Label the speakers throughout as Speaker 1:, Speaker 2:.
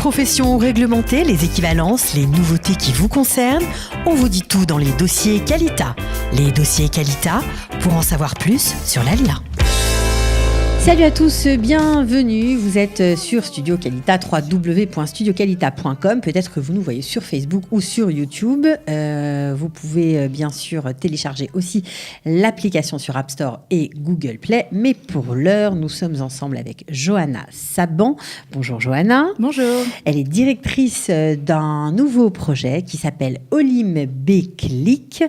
Speaker 1: professions réglementées, les équivalences, les nouveautés qui vous concernent, on vous dit tout dans les dossiers Qualita. Les dossiers Qualita, pour en savoir plus sur l'ALIA.
Speaker 2: Salut à tous, bienvenue. Vous êtes sur Studio Qualita, www.studioqualita.com. Peut-être que vous nous voyez sur Facebook ou sur YouTube. Vous pouvez bien sûr télécharger aussi l'application sur App Store et Google Play. Mais pour l'heure, nous sommes ensemble avec Johanna Saban. Bonjour Johanna.
Speaker 3: Bonjour.
Speaker 2: Elle est directrice d'un nouveau projet qui s'appelle Olim Beklik.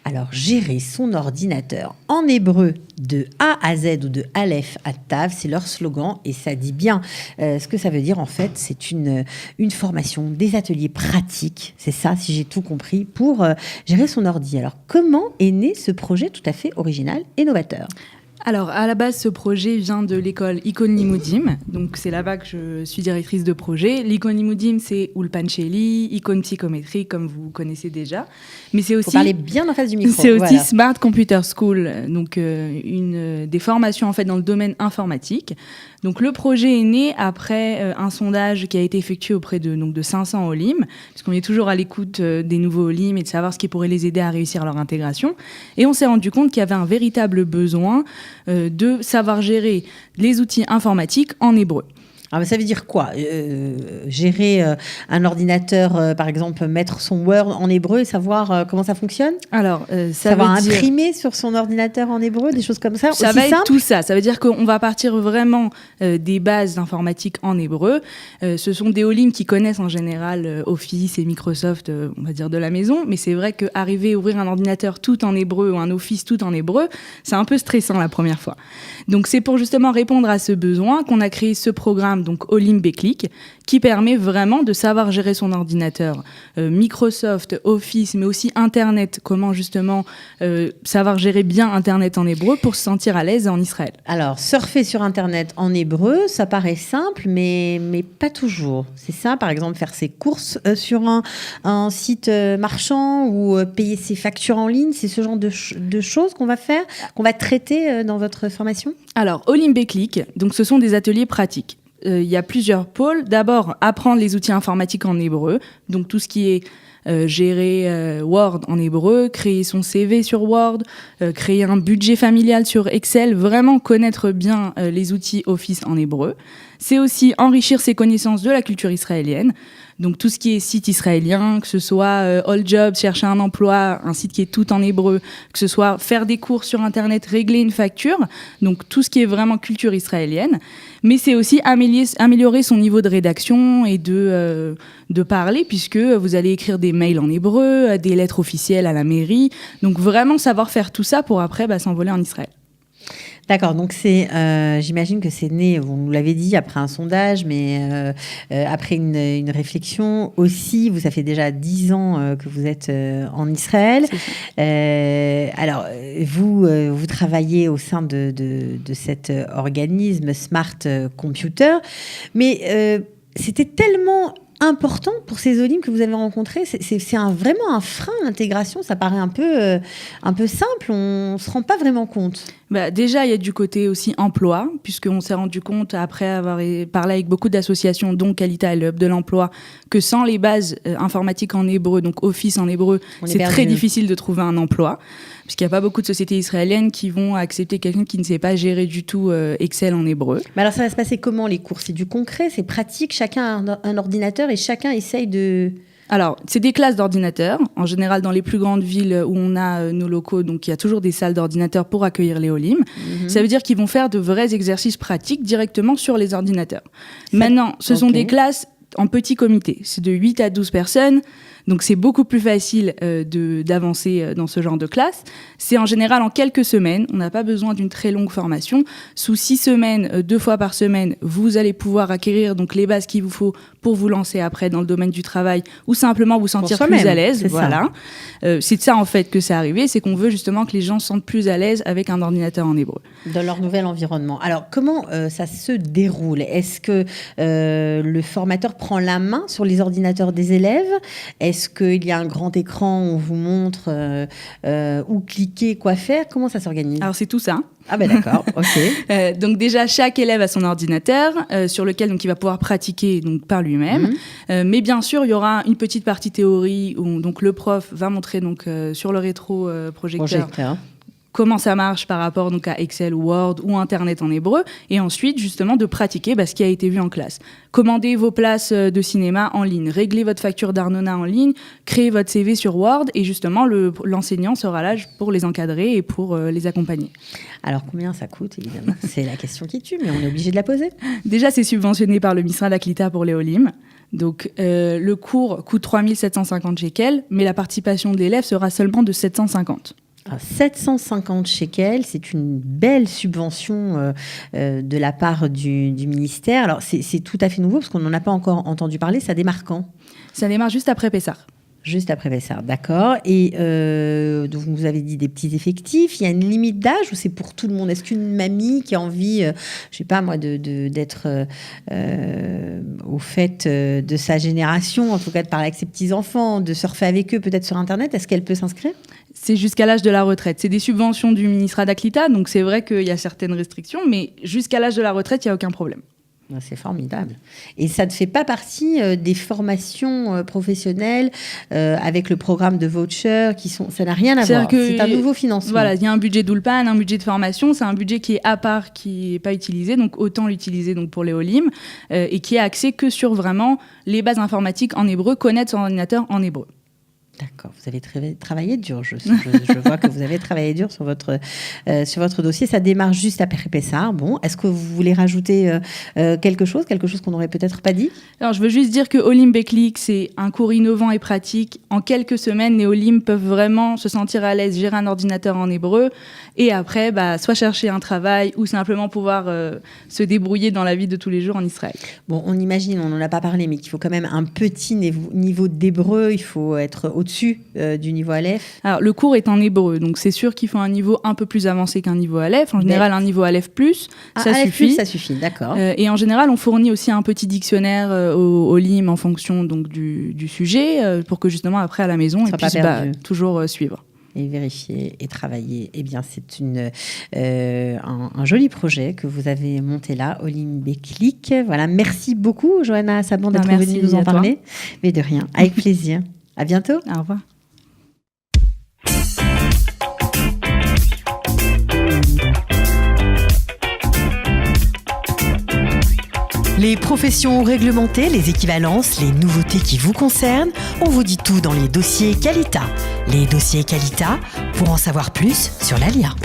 Speaker 2: Alors, gérer son ordinateur en hébreu de A à Z ou de Aleph à Tav, c'est leur slogan et ça dit bien ce que ça veut dire. En fait, c'est une formation, des ateliers pratiques, c'est ça, si j'ai tout compris, pour gérer son ordi. Alors, comment est né ce projet tout à fait original et novateur ?
Speaker 3: Alors, à la base, ce projet vient de l'école Icône Limoudim. Donc, c'est là-bas que je suis directrice de projet. L'Icône Limoudim, c'est Ulpan Sheli, Icône Psychométrie, comme vous connaissez déjà. Mais c'est aussi...
Speaker 2: Faut parler bien en face du micro.
Speaker 3: C'est aussi Smart Computer School, donc des formations en fait dans le domaine informatique. Donc, le projet est né après un sondage qui a été effectué auprès de 500 Olim, puisqu'on est toujours à l'écoute des nouveaux Olim et de savoir ce qui pourrait les aider à réussir leur intégration. Et on s'est rendu compte qu'il y avait un véritable besoin de savoir gérer les outils informatiques en hébreu.
Speaker 2: Alors, ça veut dire quoi ? Gérer un ordinateur, par exemple, mettre son Word en hébreu et savoir comment ça fonctionne ?
Speaker 3: Alors,
Speaker 2: savoir imprimer sur son ordinateur en hébreu, des choses comme ça.
Speaker 3: Ça va être tout ça. Ça veut dire qu'on va partir vraiment des bases d'informatique en hébreu. Ce sont des Olim qui connaissent en général Office et Microsoft, on va dire de la maison. Mais c'est vrai qu'arriver à ouvrir un ordinateur tout en hébreu ou un Office tout en hébreu, c'est un peu stressant la première fois. Donc, c'est pour justement répondre à ce besoin qu'on a créé ce programme, donc Olim Beklik, qui permet vraiment de savoir gérer son ordinateur Microsoft, Office, mais aussi Internet, comment justement savoir gérer bien Internet en hébreu pour se sentir à l'aise en Israël.
Speaker 2: Alors, surfer sur Internet en hébreu, ça paraît simple, mais pas toujours. C'est ça, par exemple, faire ses courses sur un site marchand ou payer ses factures en ligne, c'est ce genre de choses qu'on va faire, qu'on va traiter dans votre formation ?
Speaker 3: Alors, Olim Beklik, donc ce sont des ateliers pratiques. Il y a plusieurs pôles. D'abord, apprendre les outils informatiques en hébreu, donc tout ce qui est gérer Word en hébreu, créer son CV sur Word, créer un budget familial sur Excel, vraiment connaître bien les outils Office en hébreu. C'est aussi enrichir ses connaissances de la culture israélienne, donc tout ce qui est site israélien, que ce soit All Jobs, chercher un emploi, un site qui est tout en hébreu, que ce soit faire des cours sur Internet, régler une facture, donc tout ce qui est vraiment culture israélienne. Mais c'est aussi améliorer son niveau de rédaction et de parler, puisque vous allez écrire des mails en hébreu, des lettres officielles à la mairie. Donc vraiment savoir faire tout ça pour après s'envoler en Israël.
Speaker 2: D'accord, donc j'imagine que c'est né, vous nous l'avez dit, après un sondage, mais après une réflexion aussi. Ça fait déjà 10 ans que vous êtes en Israël. Alors, vous travaillez au sein de cet organisme Smart Computer, mais c'était tellement important pour ces Olim que vous avez rencontrés, c'est vraiment un frein à l'intégration. Ça paraît un peu simple, on ne se rend pas vraiment compte.
Speaker 3: Déjà, il y a du côté aussi emploi, puisqu'on s'est rendu compte, après avoir parlé avec beaucoup d'associations, dont Qualita et le Hub de l'emploi, que sans les bases informatiques en hébreu, donc Office en hébreu, c'est très difficile de trouver un emploi, puisqu'il n'y a pas beaucoup de sociétés israéliennes qui vont accepter quelqu'un qui ne sait pas gérer du tout Excel en hébreu.
Speaker 2: Mais alors, ça va se passer comment, les cours ? C'est du concret, c'est pratique, chacun a un ordinateur et chacun essaye de...
Speaker 3: Alors, c'est des classes d'ordinateurs. En général, dans les plus grandes villes où on a nos locaux, donc il y a toujours des salles d'ordinateurs pour accueillir les Olim. Mm-hmm. Ça veut dire qu'ils vont faire de vrais exercices pratiques directement sur les ordinateurs. Maintenant, ce sont des classes en petit comité. C'est de 8 à 12 personnes. Donc, c'est beaucoup plus facile d'avancer dans ce genre de classe. C'est en général en quelques semaines. On n'a pas besoin d'une très longue formation. Sous 6 semaines, 2 fois par semaine, vous allez pouvoir acquérir donc, les bases qu'il vous faut pour vous lancer après dans le domaine du travail ou simplement vous sentir plus à l'aise. Voilà. C'est de ça, en fait, que c'est arrivé. C'est qu'on veut justement que les gens se sentent plus à l'aise avec un ordinateur en hébreu.
Speaker 2: Dans leur nouvel environnement. Alors, comment ça se déroule ? Est-ce que le formateur prend la main sur les ordinateurs des élèves ? Est-ce qu'il y a un grand écran où on vous montre où cliquer, quoi faire ? Comment ça s'organise ?
Speaker 3: Alors, c'est tout ça.
Speaker 2: Ah ben d'accord, ok.
Speaker 3: Donc déjà, chaque élève a son ordinateur sur lequel donc, il va pouvoir pratiquer donc, par lui-même. Mais bien sûr, il y aura une petite partie théorie où donc, le prof va montrer donc, sur le rétro-projecteur comment ça marche par rapport donc, à Excel ou Word ou Internet en hébreu. Et ensuite, justement, de pratiquer ce qui a été vu en classe. Commandez vos places de cinéma en ligne, réglez votre facture d'Arnona en ligne, créez votre CV sur Word et justement, l'enseignant sera là pour les encadrer et pour les accompagner.
Speaker 2: Alors, combien ça coûte, évidemment? C'est la question qui tue, mais on est obligé de la poser.
Speaker 3: Déjà, c'est subventionné par le Misra d'Aklita pour les Olim. Donc, le cours coûte 3 750 shekels, mais la participation de l'élève sera seulement de 750.
Speaker 2: 750 shekels, c'est une belle subvention de la part du ministère. Alors, c'est tout à fait nouveau parce qu'on n'en a pas encore entendu parler. Ça démarre quand?
Speaker 3: Ça démarre juste après Pessah.
Speaker 2: Juste après Pessah, d'accord. Et donc, vous avez dit des petits effectifs. Il y a une limite d'âge ou c'est pour tout le monde? Est-ce qu'une mamie qui a envie, je ne sais pas moi, d'être au fait de sa génération, en tout cas de parler avec ses petits-enfants, de surfer avec eux peut-être sur Internet, est-ce qu'elle peut s'inscrire?
Speaker 3: C'est jusqu'à l'âge de la retraite. C'est des subventions du ministère d'Aklita, donc c'est vrai qu'il y a certaines restrictions, mais jusqu'à l'âge de la retraite, il n'y a aucun problème.
Speaker 2: C'est formidable. Et ça ne fait pas partie des formations professionnelles avec le programme de voucher ça n'a rien à voir. C'est un nouveau financement.
Speaker 3: Voilà, il y a un budget d'Ulpan, un budget de formation. C'est un budget qui est à part, qui n'est pas utilisé, donc autant l'utiliser donc pour les Olim et qui est axé que sur vraiment les bases informatiques en hébreu, connaître son ordinateur en hébreu.
Speaker 2: D'accord, vous avez travaillé dur. Je vois que vous avez travaillé dur sur votre dossier. Ça démarre juste après Pessah. Bon, est-ce que vous voulez rajouter quelque chose qu'on n'aurait peut-être pas dit?
Speaker 3: Alors, je veux juste dire que Olim Beklik, c'est un cours innovant et pratique. En quelques semaines, les Olim peuvent vraiment se sentir à l'aise, gérer un ordinateur en hébreu et après, soit chercher un travail ou simplement pouvoir se débrouiller dans la vie de tous les jours en Israël.
Speaker 2: Bon, on imagine, on n'en a pas parlé, mais qu'il faut quand même un petit niveau d'hébreu. Il faut être au-dessus du niveau Aleph.
Speaker 3: Alors, le cours est en hébreu, donc c'est sûr qu'il faut un niveau un peu plus avancé qu'un niveau Aleph. En général, un niveau Aleph+, ça
Speaker 2: Aleph
Speaker 3: suffit.
Speaker 2: Ça suffit, d'accord.
Speaker 3: Et en général, on fournit aussi un petit dictionnaire au LIM en fonction donc, du sujet, pour que justement, après, à la maison, ils puissent toujours suivre.
Speaker 2: Et vérifier et travailler. Eh bien, c'est un joli projet que vous avez monté là, Olim Beklik. Voilà, merci beaucoup, Johanna Saban, d'être venue nous en parler. Mais de rien, avec plaisir. À bientôt.
Speaker 3: Au revoir.
Speaker 1: Les professions réglementées, les équivalences, les nouveautés qui vous concernent, on vous dit tout dans les dossiers Kalita. Les dossiers Kalita, pour en savoir plus sur l'ALIA.